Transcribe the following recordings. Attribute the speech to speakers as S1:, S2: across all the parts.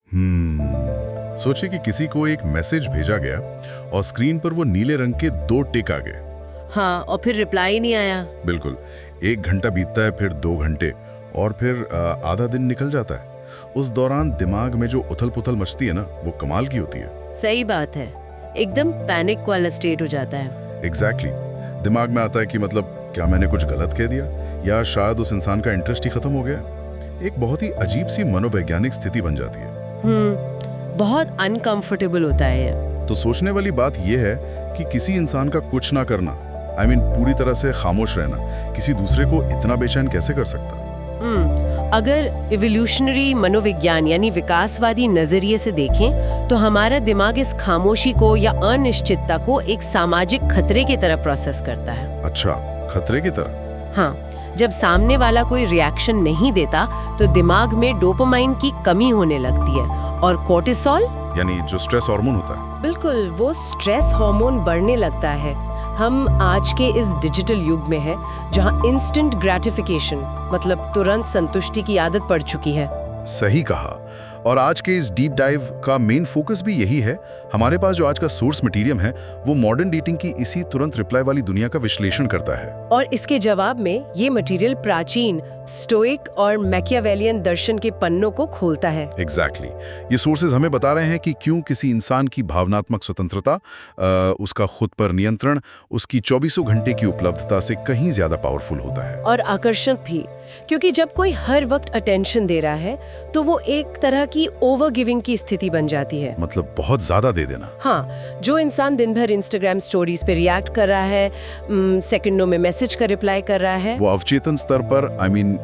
S1: सोचिए कि किसी को एक मैसेज भेजा गया और स्क्रीन पर वो नीले रंग के 2 टिक आ गए।
S2: हाँ, और फिर रिप्लाई ही नहीं आया।
S1: बिल्कुल, 1 घंटा बीतता है, फिर 2 घंटे, और फिर आधा दिन निकल जाता है। उस दौरान दिमाग में जो उथल-पुथल मचती है ना, वो कमाल की होती है।
S2: सही बात है, एकदम पैनिक वाला स्टेट हो जाता है।
S1: एग्जैक्टली। दिमाग में आता है कि मतलब क्या मैंने कुछ गलत कह दिया, या शायद उस इंसान का इंटरेस्ट ही खत्म हो गया। एक बहुत ही अजीब सी मनोवैज्ञानिक स्थिति बन जाती है।
S2: बहुत अनकंफर्टेबल होता है ये।
S1: तो सोचने वाली बात यह है कि किसी इंसान का कुछ ना करना, पूरी तरह से खामोश रहना, किसी दूसरे को इतना बेचैन कैसे कर सकता?
S2: अगर इवोल्यूशनरी मनोविज्ञान यानी विकासवादी नजरिए से देखें तो हमारा दिमाग इस खामोशी को या अनिश्चितता को एक सामाजिक खतरे की तरह प्रोसेस करता है।
S1: अच्छा, खतरे की तरह?
S2: हाँ, जब सामने वाला कोई रिएक्शन नहीं देता तो दिमाग में डोपामाइन की कमी होने लगती है और कोर्टिसोल
S1: यानी जो स्ट्रेस हार्मोन होता है।
S2: बिल्कुल, वो स्ट्रेस हार्मोन बढ़ने लगता है। हम आज के इस डिजिटल युग में हैं जहां इंस्टेंट ग्रेटिफिकेशन मतलब तुरंत संतुष्टि की आदत पड़ चुकी है।
S1: सही कहा। और आज के इस डीप डाइव का मेन फोकस भी यही है। हमारे पास जो आज का सोर्स मटेरियल है वो मॉडर्न डेटिंग की इसी तुरंत रिप्लाई वाली दुनिया का विश्लेषण करता है।
S2: और इसके जवाब में ये मटेरियल प्राचीन स्टोइक और मैकियावेलियन दर्शन के पन्नों को खोलता है।
S1: एग्जैक्टली। ये सोर्सेज हमें बता रहे हैं कि क्यों किसी इंसान की भावनात्मक स्वतंत्रता, उसका खुद पर नियंत्रण, उसकी 24 घंटे की उपलब्धता से कहीं ज्यादा पावरफुल होता है।
S2: और आकर्षक भी, क्योंकि जब कोई हर वक्त अटेंशन दे रहा है तो वो एक तरह की ओवर गिविंग की स्थिति बन जाती है।
S1: मतलब बहुत ज्यादा दे देना।
S2: हाँ, जो इंसान दिन भर इंस्टाग्राम स्टोरीज पे रिएक्ट कर रहा है, सेकंडों में मैसेज का रिप्लाई कर रहा है,
S1: वो अवचेतन स्तर पर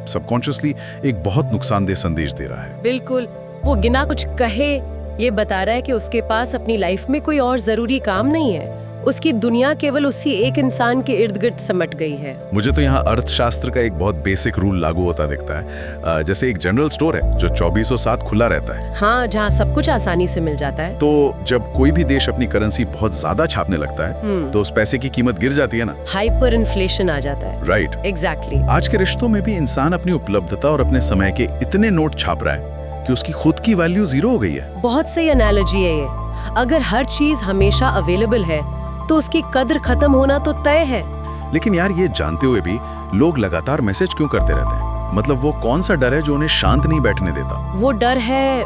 S1: सबकॉन्शियसली एक बहुत नुकसानदेह संदेश दे रहा है।
S2: बिल्कुल, वो बिना कुछ कहे ये बता रहा है कि उसके पास अपनी लाइफ में कोई और जरूरी काम नहीं है, उसकी दुनिया केवल उसी एक इंसान के इर्द गिर्द सिमट गई है।
S1: मुझे तो यहाँ अर्थशास्त्र का एक बहुत बेसिक रूल लागू होता दिखता है। जैसे एक जनरल स्टोर है जो 24/7 खुला रहता है।
S2: हाँ, जहाँ सब कुछ आसानी से मिल जाता है।
S1: तो जब कोई भी देश अपनी करेंसी बहुत ज्यादा छापने लगता है तो उस पैसे की कीमत गिर जाती है ना।
S2: हाइपर इन्फ्लेशन आ जाता है।
S1: Right,
S2: exactly.
S1: आज के रिश्तों में भी इंसान अपनी उपलब्धता और अपने समय के इतने नोट छाप रहा है कि उसकी खुद की वैल्यू 0 हो गई है।
S2: बहुत सही एनालॉजी है ये। अगर हर चीज हमेशा अवेलेबल है तो उसकी कद्र खत्म होना तो तय है।
S1: लेकिन यार, ये जानते हुए भी लोग लगातार मैसेज क्यों करते रहते हैं? मतलब वो कौन सा डर है जो उन्हें शांत नहीं बैठने देता?
S2: वो डर है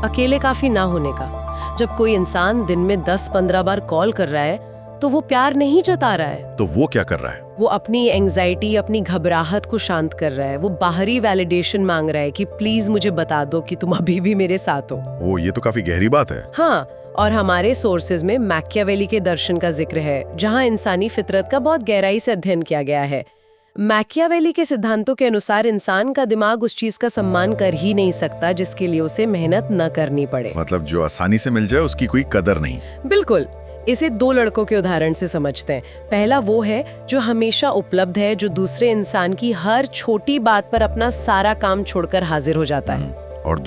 S2: अकेले काफी ना होने का। जब कोई इंसान दिन में 10-15 बार कॉल कर रहा है तो वो प्यार नहीं जता रहा है।
S1: तो वो क्या कर रहा है?
S2: वो अपनी एंजाइटी, अपनी घबराहट को शांत कर रहा है। वो बाहरी वैलिडेशन मांग रहा है कि प्लीज मुझे बता दो कि तुम अभी भी मेरे साथ हो।
S1: ओ, ये तो काफी गहरी बात है।
S2: हाँ, और हमारे सोर्सेज में मैकियावेली के दर्शन का जिक्र है जहां इंसानी फितरत का बहुत गहराई से अध्ययन किया गया है। मैकियावेली के सिद्धांतों के अनुसार इंसान का दिमाग उस चीज का सम्मान कर ही नहीं सकता जिसके लिए उसे मेहनत न करनी पड़े।
S1: मतलब जो आसानी से मिल जाए उसकी कोई कदर नहीं।
S2: बिल्कुल। इसे 2 लड़कों के उदाहरण से समझते हैं। पहला वो है जो हमेशा उपलब्ध है, जो दूसरे इंसान की हर छोटी बात पर अपना सारा काम छोड़कर हाजिर हो जाता है।
S1: और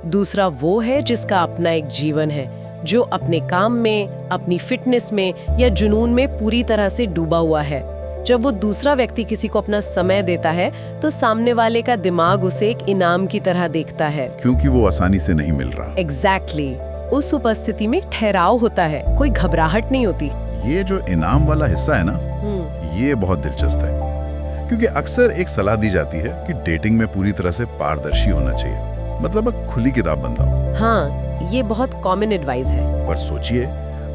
S1: दूसरा
S2: वो है जिसका अपना एक जीवन है, जो अपने काम में, अपनी फिटनेस में या जुनून में पूरी तरह से डूबा हुआ है। जब वो दूसरा व्यक्ति किसी को अपना समय देता है तो सामने वाले का दिमाग उसे एक इनाम की तरह देखता है,
S1: क्योंकि वो आसानी से नहीं मिल रहा।
S2: एग्जैक्टली। उस उपस्थिति में ठहराव होता है, कोई घबराहट नहीं होती।
S1: ये जो इनाम वाला हिस्सा है ना, ये बहुत दिलचस्प है, क्योंकि अक्सर एक सलाह दी जाती है कि डेटिंग में पूरी तरह से पारदर्शी होना चाहिए, मतलब एक खुली किताब बनता हो।
S2: हाँ, ये बहुत कॉमन एडवाइस है।
S1: पर सोचिए,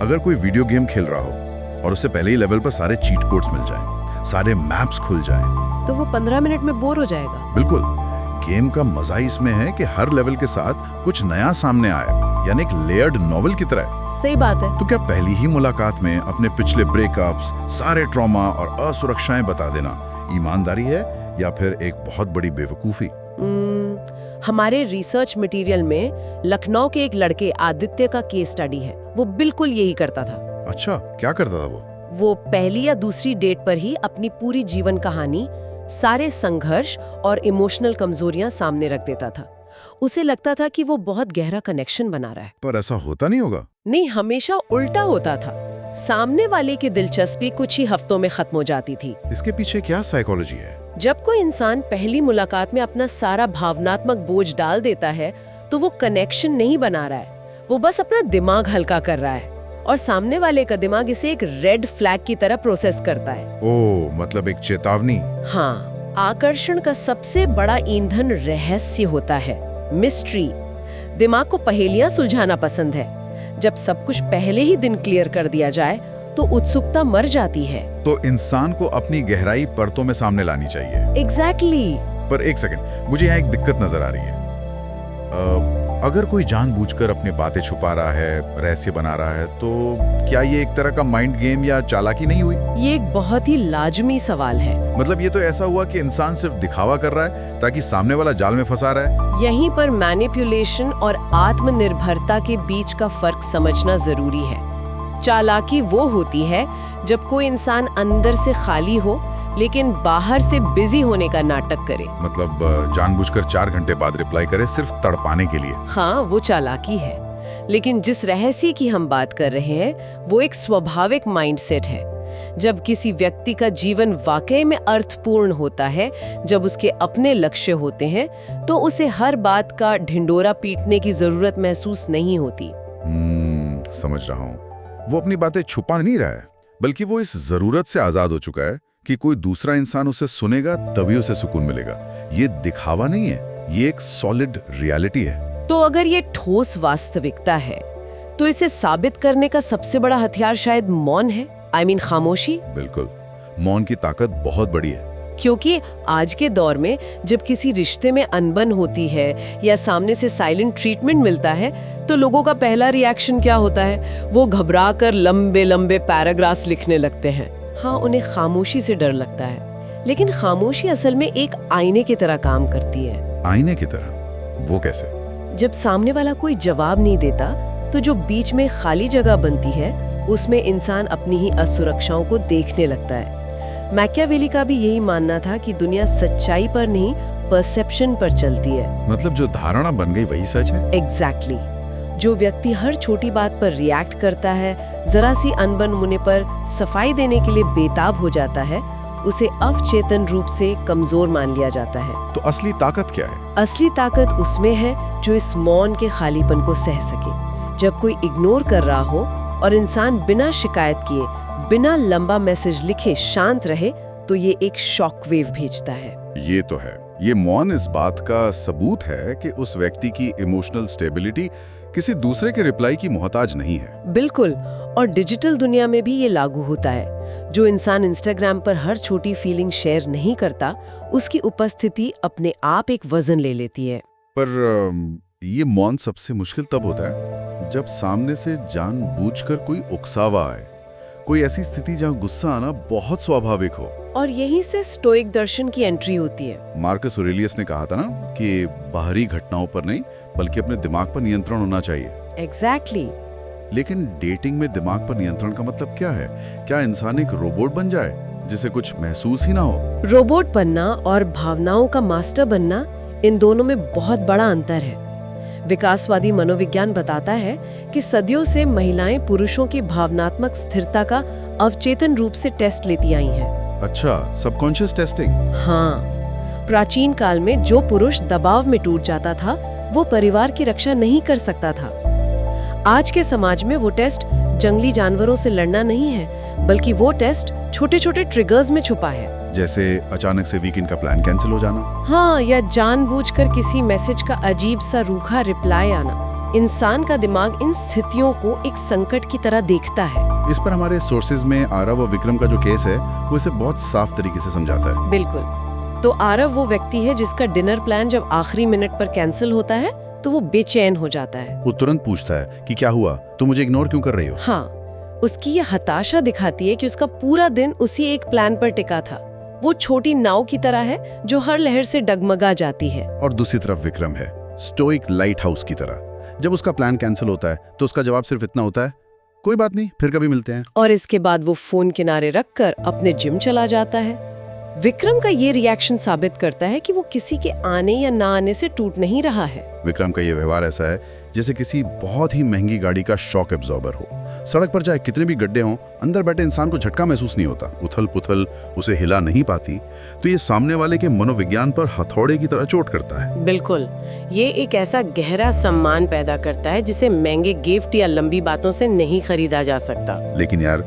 S1: अगर कोई वीडियो गेम खेल रहा हो और उसे पहले ही लेवल पर सारे चीट कोड्स मिल जाएं, सारे मैप्स खुल जाएं,
S2: तो वो 15 मिनट में बोर हो जाएगा।
S1: बिल्कुल। गेम का मजा इसमें है कि हर लेवल के साथ कुछ नया सामने आए, यानी एक लेयर्ड नॉवेल की तरह।
S2: सही बात है।
S1: तो क्या पहली ही मुलाकात में अपने पिछले ब्रेकअप्स, सारे ट्रॉमा और असुरक्षाएं बता देना ईमानदारी है या फिर एक बहुत बड़ी बेवकूफी?
S2: हमारे रिसर्च मटेरियल में लखनऊ के एक लड़के आदित्य का केस स्टडी है। वो बिल्कुल यही करता था।
S1: अच्छा, क्या करता था वो?
S2: वो पहली या दूसरी डेट पर ही अपनी पूरी जीवन कहानी, सारे संघर्ष और इमोशनल कमजोरियां सामने रख देता था। उसे लगता था कि वो बहुत गहरा कनेक्शन बना रहा है।
S1: पर ऐसा होता नहीं होगा?
S2: नहीं, हमेशा उल्टा होता था। सामने वाले की दिलचस्पी कुछ ही हफ्तों में खत्म हो जाती थी।
S1: इसके पीछे क्या साइकोलॉजी है?
S2: जब कोई इंसान पहली मुलाकात में अपना सारा भावनात्मक बोझ डाल देता है तो वो कनेक्शन नहीं बना रहा है, वो बस अपना दिमाग हल्का कर रहा है और सामने वाले का दिमाग इसे एक रेड फ्लैग की तरह प्रोसेस करता है।
S1: ओह, मतलब एक चेतावनी।
S2: हाँ, आकर्षण का सबसे बड़ा ईंधन रहस्य होता है, मिस्ट्री। दिमाग को पहेलियां सुलझाना पसंद है। जब सब कुछ पहले ही दिन क्लियर कर दिया जाए तो उत्सुकता मर जाती है।
S1: तो इंसान को अपनी गहराई परतों में सामने लानी चाहिए।
S2: एग्जैक्टली।
S1: पर एक सेकंड, मुझे यहाँ एक दिक्कत नजर आ रही है। अगर कोई जानबूझकर अपनी बातें छुपा रहा है, रहस्य बना रहा है, तो क्या ये एक तरह का माइंड गेम या चालाकी नहीं हुई?
S2: ये एक बहुत ही लाजमी सवाल है।
S1: मतलब ये तो ऐसा हुआ कि इंसान सिर्फ दिखावा कर रहा है ताकि सामने वाला जाल में फंसा रहा है।
S2: यहीं पर मैनिपुलेशन और आत्मनिर्भरता के बीच का फर्क समझना जरूरी है। चालाकी वो होती है जब कोई इंसान अंदर से खाली हो लेकिन बाहर से बिजी होने का नाटक करे।
S1: मतलब जानबूझकर 4 घंटे बाद रिप्लाई करे सिर्फ तड़पाने के लिए।
S2: हाँ, वो चालाकी है। लेकिन जिस रहस्य की हम बात कर रहे हैं वो एक स्वाभाविक माइंडसेट है। जब किसी व्यक्ति का जीवन वाकई में अर्थपूर्ण होता है, जब उसके अपने लक्ष्य होते हैं, तो उसे हर बात का ढिंडोरा पीटने की जरूरत महसूस नहीं होती।
S1: समझ रहा हूँ। वो अपनी बातें छुपा नहीं रहा है, बल्कि वो इस जरूरत से आजाद हो चुका है कि कोई दूसरा इंसान उसे सुनेगा तभी उसे सुकून मिलेगा। ये दिखावा नहीं है, ये एक सॉलिड रियलिटी है।
S2: तो अगर ये ठोस वास्तविकता है तो इसे साबित करने का सबसे बड़ा हथियार शायद मौन है। खामोशी।
S1: बिल्कुल, मौन की ताकत बहुत बड़ी है।
S2: क्योंकि आज के दौर में जब किसी रिश्ते में अनबन होती है या सामने से साइलेंट ट्रीटमेंट मिलता है तो लोगों का पहला रिएक्शन क्या होता है? वो घबरा कर लंबे लंबे पैराग्राफ्स लिखने लगते हैं। हाँ, उन्हें खामोशी से डर लगता है, लेकिन खामोशी असल में एक आईने की तरह काम करती है।
S1: आईने की तरह? वो कैसे?
S2: जब सामने वाला कोई जवाब नहीं देता तो जो बीच में खाली जगह बनती है उसमें इंसान अपनी ही असुरक्षाओं को देखने लगता है। मैकियावेली का भी यही मानना था कि दुनिया सच्चाई पर नहीं, परसेप्शन पर चलती है।
S1: मतलब जो धारणा बन गई वही सच है?
S2: एग्जैक्टली। जो व्यक्ति हर छोटी बात पर रिएक्ट करता है, जरा सी अनबन होने पर सफाई देने के लिए बेताब हो जाता है, उसे अवचेतन रूप से कमजोर मान लिया जाता है।
S1: तो असली ताकत क्या है?
S2: असली ताकत उसमें है जो इस मौन के खालीपन को सह सके। जब कोई इग्नोर कर रहा हो और इंसान बिना शिकायत किए, बिना लंबा मैसेज लिखे शांत रहे, तो ये एक शॉक वेव भेजता है।
S1: ये तो है। ये मौन इस बात का सबूत है कि उस व्यक्ति की इमोशनल स्टेबिलिटी किसी दूसरे के रिप्लाई की मोहताज नहीं है।
S2: बिल्कुल। और डिजिटल दुनिया में भी ये लागू होता है। जो इंसान इंस्टाग्राम पर हर छोटी फीलिंग शेयर नहीं करता, उसकी उपस्थिति अपने आप एक वजन ले लेती है।
S1: पर ये मौन सबसे मुश्किल तब होता है जब सामने से जानबूझकर कोई उकसावा आए, कोई ऐसी स्थिति जहां गुस्सा आना बहुत स्वाभाविक हो।
S2: और यहीं से स्टोइक दर्शन की एंट्री होती है।
S1: मार्कस ऑरेलियस ने कहा था ना कि बाहरी घटनाओं पर नहीं बल्कि अपने दिमाग पर नियंत्रण होना चाहिए।
S2: एग्जैक्टली।
S1: लेकिन डेटिंग में दिमाग पर नियंत्रण का मतलब क्या है? क्या इंसान एक रोबोट बन जाए जिसे कुछ महसूस ही ना हो?
S2: रोबोट बनना और भावनाओं का मास्टर बनना, इन दोनों में बहुत बड़ा अंतर है। विकासवादी मनोविज्ञान बताता है कि सदियों से महिलाएं पुरुषों की भावनात्मक स्थिरता का अवचेतन रूप से टेस्ट लेती आई हैं।
S1: अच्छा, सबकॉन्शियस टेस्टिंग।
S2: हाँ, प्राचीन काल में जो पुरुष दबाव में टूट जाता था वो परिवार की रक्षा नहीं कर सकता था। आज के समाज में वो टेस्ट जंगली जानवरों से लड़ना नहीं है, बल्कि वो टेस्ट छोटे छोटे ट्रिगर्स में छुपा है।
S1: जैसे अचानक से वीकेंड का प्लान कैंसिल हो जाना।
S2: हाँ, या जानबूझकर किसी मैसेज का अजीब सा रूखा रिप्लाई आना। इंसान का दिमाग इन स्थितियों को एक संकट की तरह देखता है।
S1: इस पर हमारे सोर्सेज में आरव और विक्रम का जो केस है वो इसे बहुत साफ तरीके से समझाता है।
S2: बिल्कुल। तो आरव वो व्यक्ति है जिसका डिनर प्लान जब आखिरी मिनट पर कैंसिल होता है तो वो बेचैन हो जाता है।
S1: वो तुरंत पूछता है कि क्या हुआ, तुम मुझे इग्नोर क्यों कर रही हो?
S2: हाँ, उसकी ये हताशा दिखाती है कि उसका पूरा दिन उसी एक प्लान पर टिका था। वो छोटी नाव की तरह है जो हर लहर से डगमगा जाती है।
S1: और दूसरी तरफ विक्रम है, स्टोइक लाइट हाउस की तरह। जब उसका प्लान कैंसिल होता है तो उसका जवाब सिर्फ इतना होता है, कोई बात नहीं, फिर कभी मिलते हैं।
S2: और इसके बाद वो फोन किनारे रखकर अपने जिम चला जाता है। विक्रम का ये रिएक्शन साबित करता है कि वो किसी के आने या ना आने से टूट नहीं रहा है।
S1: विक्रम का ये व्यवहार ऐसा है जैसे किसी बहुत ही महंगी गाड़ी का शॉक एब्जॉर्बर हो। सड़क पर चाहे कितने भी गड्ढे हों, अंदर बैठे इंसान को झटका महसूस नहीं होता, उथल पुथल उसे हिला नहीं पाती। तो ये सामने वाले के मनोविज्ञान पर हथौड़े की तरह चोट करता है।
S2: बिल्कुल, ये एक ऐसा गहरा सम्मान पैदा करता है जिसे महंगे गिफ्ट या लंबी बातों से नहीं खरीदा जा सकता।
S1: लेकिन यार,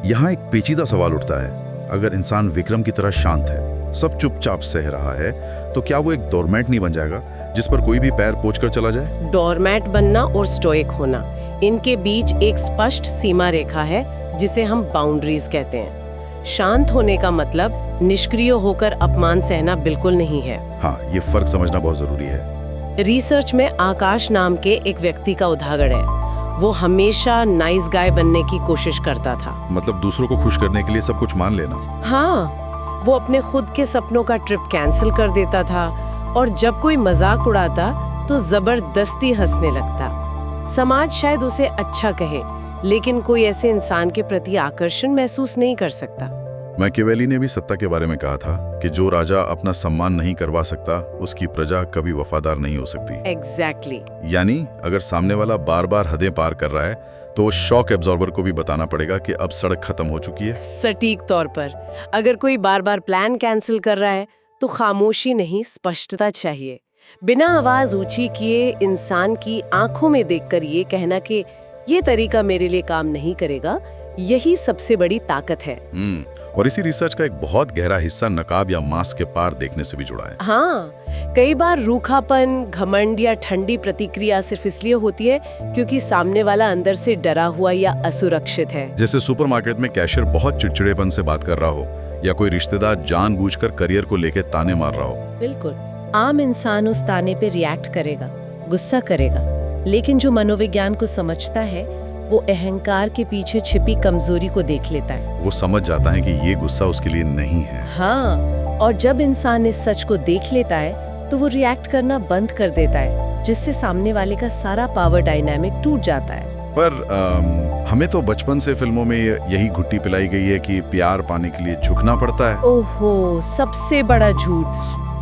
S1: यहाँ एक पेचीदा सवाल उठता है। अगर इंसान विक्रम की तरह शांत है, सब चुपचाप सह रहा है, तो क्या वो एक डोरमैट नहीं बन जाएगा जिस पर कोई भी पैर पोंछ कर चला जाए?
S2: डोरमैट बनना और स्टोइक होना, इनके बीच एक स्पष्ट सीमा रेखा है जिसे हम बाउंड्रीज कहते हैं। शांत होने का मतलब निष्क्रिय होकर अपमान सहना बिल्कुल नहीं है।
S1: हाँ, ये फर्क समझना बहुत जरूरी है।
S2: रिसर्च में आकाश नाम के एक व्यक्ति का उदाहरण है। वो हमेशा नाइस गाय बनने की कोशिश करता था।
S1: मतलब दूसरों को खुश करने के लिए सब कुछ मान लेना।
S2: हाँ, वो अपने खुद के सपनों का ट्रिप कैंसिल कर देता था और जब कोई मजाक उड़ाता तो जबरदस्ती हंसने लगता। समाज शायद उसे अच्छा कहे, लेकिन कोई ऐसे इंसान के प्रति आकर्षण महसूस नहीं कर सकता।
S1: मैकियावेली ने भी सत्ता के बारे में कहा था कि जो राजा अपना सम्मान नहीं करवा सकता, उसकी प्रजा कभी वफादार नहीं हो सकती।
S2: एग्जैक्टली।
S1: यानी अगर सामने वाला बार बार हदें पार कर रहा है, तो शॉक एब्जॉर्बर को भी बताना पड़ेगा कि अब सड़क खत्म हो चुकी है।
S2: सटीक तौर पर, अगर कोई बार बार प्लान कैंसिल कर रहा है तो खामोशी नहीं, स्पष्टता चाहिए। बिना आवाज ऊंची किए इंसान की आंखों में देखकर ये कहना कि ये तरीका मेरे लिए काम नहीं करेगा, यही सबसे बड़ी ताकत है।
S1: और इसी रिसर्च का एक बहुत गहरा हिस्सा नकाब या मास्क के पार देखने से भी जुड़ा है।
S2: हाँ, कई बार रूखापन, घमंड या ठंडी प्रतिक्रिया सिर्फ इसलिए होती है क्योंकि सामने वाला अंदर से डरा हुआ या असुरक्षित है।
S1: जैसे सुपरमार्केट में कैशियर बहुत चिड़चिड़ेपन से बात कर रहा हो, या कोई रिश्तेदार जानबूझकर करियर को लेकर ताने मार रहा हो।
S2: बिल्कुल, आम इंसान उस ताने पे रिएक्ट करेगा, गुस्सा करेगा, लेकिन जो मनोविज्ञान को समझता है वो अहंकार के पीछे छिपी कमजोरी को देख लेता है।
S1: वो समझ जाता है कि ये गुस्सा उसके लिए नहीं है।
S2: हाँ, और जब इंसान इस सच को देख लेता है तो वो रिएक्ट करना बंद कर देता है, जिससे सामने वाले का सारा पावर डायनामिक टूट जाता है।
S1: पर हमें तो बचपन से फिल्मों में यही घुट्टी पिलाई गई है कि प्यार पाने के लिए झुकना पड़ता है।
S2: ओहो, सबसे बड़ा झूठ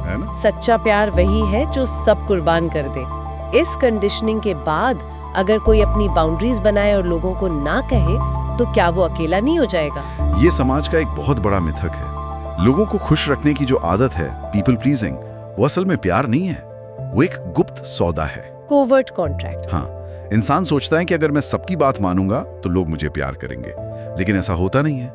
S1: है ना?
S2: सच्चा प्यार वही है जो सब कुर्बान कर दे। इस कंडीशनिंग के बाद अगर कोई अपनी बाउंड्रीज बनाए और लोगों को ना कहे, तो क्या वो अकेला नहीं हो जाएगा?
S1: ये समाज का एक बहुत बड़ा मिथक है। लोगों को खुश रखने की जो आदत है, पीपल प्लीजिंग, वो असल में प्यार नहीं है, वो एक गुप्त सौदा है।
S2: Covert contract.
S1: हाँ, इंसान सोचता है कि अगर मैं सबकी बात मानूंगा तो लोग मुझे प्यार करेंगे, लेकिन ऐसा होता नहीं है।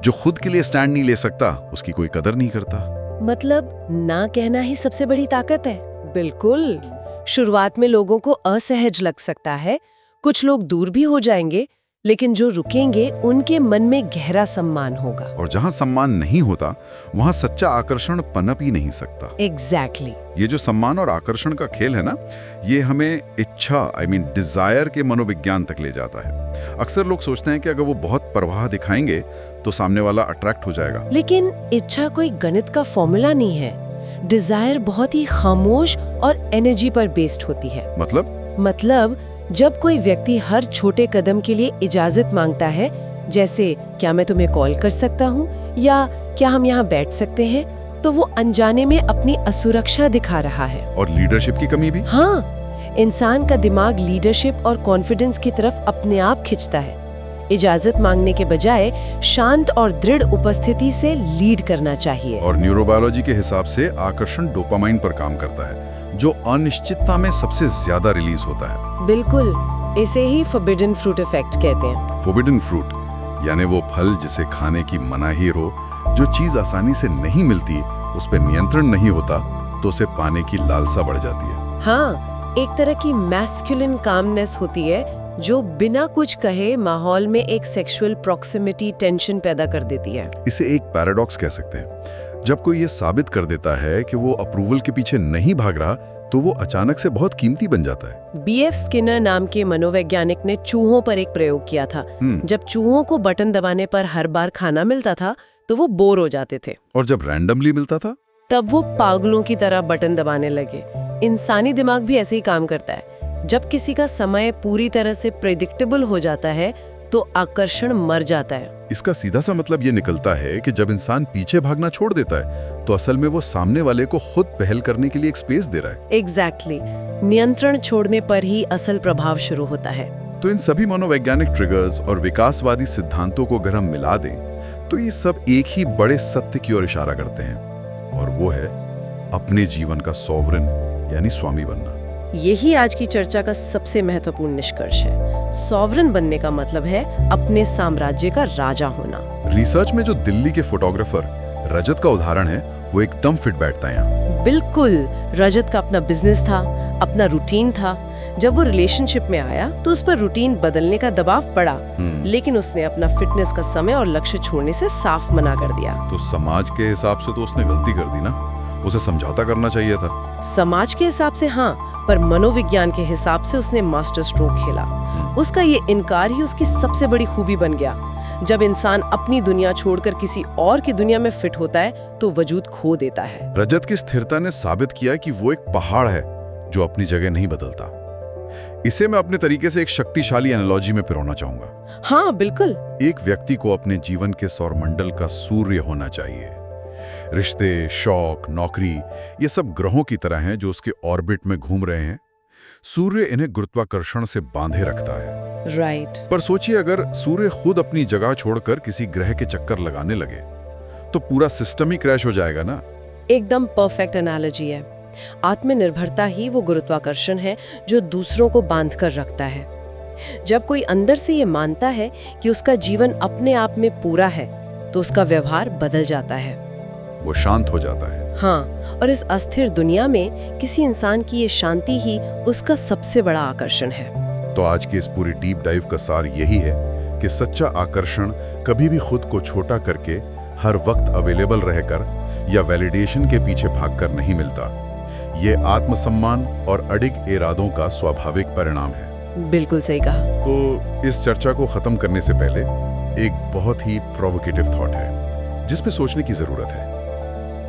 S1: जो खुद के लिए स्टैंड नहीं ले सकता, उसकी कोई कदर नहीं करता।
S2: मतलब ना कहना ही सबसे बड़ी ताकत है। बिल्कुल। शुरुआत में लोगों को असहज लग सकता है, कुछ लोग दूर भी हो जाएंगे, लेकिन जो रुकेंगे उनके मन में गहरा सम्मान होगा।
S1: और जहां सम्मान नहीं होता, वहां सच्चा आकर्षण पनप ही नहीं सकता।
S2: एग्जैक्टली।
S1: ये जो सम्मान और आकर्षण का खेल है ना, ये हमें इच्छा, डिजायर के मनोविज्ञान तक ले जाता है। अक्सर लोग सोचते हैं कि अगर वो बहुत परवाह दिखाएंगे तो सामने वाला अट्रैक्ट हो जाएगा।
S2: लेकिन इच्छा कोई गणित का फॉर्मूला नहीं है। डिजायर बहुत ही खामोश और एनर्जी पर बेस्ड होती है। मतलब जब कोई व्यक्ति हर छोटे कदम के लिए इजाजत मांगता है, जैसे क्या मैं तुम्हें कॉल कर सकता हूँ या क्या हम यहाँ बैठ सकते हैं, तो वो अनजाने में अपनी असुरक्षा दिखा रहा है।
S1: और लीडरशिप की कमी भी।
S2: हाँ, इंसान का दिमाग लीडरशिप और कॉन्फिडेंस की तरफ अपने आप खिंचता है। इजाजत मांगने के बजाय शांत और दृढ़ उपस्थिति से लीड करना चाहिए।
S1: और न्यूरोबायोलॉजी के हिसाब से आकर्षण डोपामाइन पर काम करता है, जो अनिश्चितता में सबसे ज्यादा रिलीज होता है।
S2: बिल्कुल, इसे ही फोरबिडन फ्रूट इफेक्ट कहते हैं।
S1: फोरबिडन फ्रूट यानी वो फल जिसे खाने की मनाही हो। जो चीज आसानी से नहीं मिलती, उस पर नियंत्रण नहीं होता, तो उसे पाने की लालसा बढ़ जाती है।
S2: हाँ, एक तरह की मैस्कुलिन कामनेस होती है जो बिना कुछ कहे माहौल में एक सेक्सुअल प्रॉक्सिमिटी टेंशन पैदा कर देती है।
S1: इसे एक पैराडॉक्स कह सकते हैं। जब कोई ये साबित कर देता है कि वो अप्रूवल के पीछे नहीं भाग रहा, तो वो अचानक से बहुत कीमती बन जाता है।
S2: B.F. स्किनर नाम के मनोवैज्ञानिक ने चूहों पर एक प्रयोग किया था। जब चूहों को बटन दबाने पर हर बार खाना मिलता था, तो वो बोर हो जाते थे।
S1: और जब रैंडमली मिलता था,
S2: तब वो पागलों की तरह बटन दबाने लगे। इंसानी दिमाग भी ऐसे ही काम करता है। जब किसी का समय पूरी तरह से प्रेडिक्टेबल हो जाता है, तो आकर्षण मर जाता है।
S1: इसका सीधा सा मतलब ये निकलता है कि जब इंसान पीछे भागना छोड़ देता है तो असल में वो सामने वाले को खुद पहल करने के लिए एक स्पेस दे रहा है।
S2: एग्जैक्टली नियंत्रण छोड़ने पर ही असल प्रभाव शुरू होता है।
S1: तो इन सभी मनोवैज्ञानिक ट्रिगर्स और विकासवादी सिद्धांतों को अगर हम मिला दें तो ये सब एक ही बड़े सत्य की ओर इशारा करते हैं, और वो है अपने जीवन का सॉवरेन यानी स्वामी बनना।
S2: यही आज की चर्चा का सबसे महत्वपूर्ण निष्कर्ष है। सॉवरेन बनने का मतलब है अपने साम्राज्य का राजा होना।
S1: रिसर्च में जो दिल्ली के फोटोग्राफर रजत का उदाहरण है वो एकदम फिट बैठता है यहाँ।
S2: बिल्कुल, रजत का अपना बिजनेस था, अपना रूटीन था। जब वो रिलेशनशिप में आया तो उस पर रूटीन बदलने का दबाव पड़ा, लेकिन उसने अपना फिटनेस का समय और लक्ष्य छोड़ने से साफ मना कर दिया।
S1: तो समाज के हिसाब से तो उसने गलती कर दी ना, उसे समझौता करना चाहिए था।
S2: समाज के हिसाब से हाँ, पर मनोविज्ञान के हिसाब से उसने मास्टर स्ट्रोक खेला। उसका ये इनकार ही उसकी सबसे बड़ी खूबी बन गया। जब इंसान अपनी दुनिया छोड़कर किसी और की दुनिया में फिट होता है तो वजूद खो देता है।
S1: रजत की स्थिरता ने साबित किया कि वो एक पहाड़ है जो अपनी जगह नहीं बदलता। इसे मैं अपने तरीके से एक शक्तिशाली एनालॉजी में पिरोना चाहूंगा।
S2: हाँ बिल्कुल।
S1: एक व्यक्ति को अपने जीवन के सौरमंडल का सूर्य होना चाहिए। रिश्ते, शौक, नौकरी ये सब ग्रहों की तरह हैं जो उसके ऑर्बिट में घूम रहे हैं। सूर्य इन्हें गुरुत्वाकर्षण से बांधे रखता है।
S2: राइट।
S1: पर सोचिए अगर सूर्य खुद अपनी जगह छोड़कर किसी ग्रह के चक्कर लगाने लगे तो पूरा सिस्टम ही क्रैश हो जाएगा ना।
S2: एकदम परफेक्ट एनालॉजी है। आत्मनिर्भरता ही वो गुरुत्वाकर्षण है जो दूसरों को बांध कर रखता है। जब कोई अंदर से ये मानता है कि उसका जीवन अपने आप में पूरा है तो उसका व्यवहार बदल जाता है,
S1: वो शांत हो जाता है।
S2: हाँ, और इस अस्थिर दुनिया में किसी इंसान की ये शांति ही उसका सबसे बड़ा आकर्षण है।
S1: तो आज की इस पूरी डीप डाइव का सार यही है कि सच्चा आकर्षण कभी भी खुद को छोटा करके हर वक्त अवेलेबल रहकर या वैलिडेशन के पीछे भागकर नहीं मिलता। ये आत्मसम्मान और अडिग इरादों का स्वाभाविक परिणाम है।
S2: बिल्कुल सही कहा।
S1: तो इस चर्चा को खत्म करने से पहले एक बहुत ही प्रोवोकेटिव थॉट है जिस पे सोचने की जरूरत है।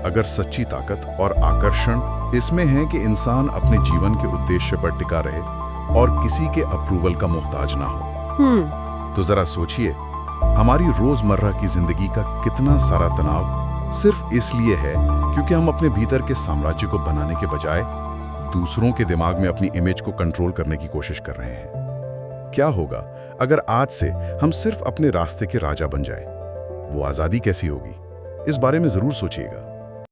S1: अगर सच्ची ताकत और आकर्षण इसमें है कि इंसान अपने जीवन के उद्देश्य पर टिका रहे और किसी के अप्रूवल का मोहताज ना हो, तो जरा सोचिए हमारी रोजमर्रा की जिंदगी का कितना सारा तनाव सिर्फ इसलिए है क्योंकि हम अपने भीतर के साम्राज्य को बनाने के बजाय दूसरों के दिमाग में अपनी इमेज को कंट्रोल करने की कोशिश कर रहे हैं। क्या होगा अगर आज से हम सिर्फ अपने रास्ते के राजा बन जाएं? वो आजादी कैसी होगी? इस बारे में जरूर सोचिएगा।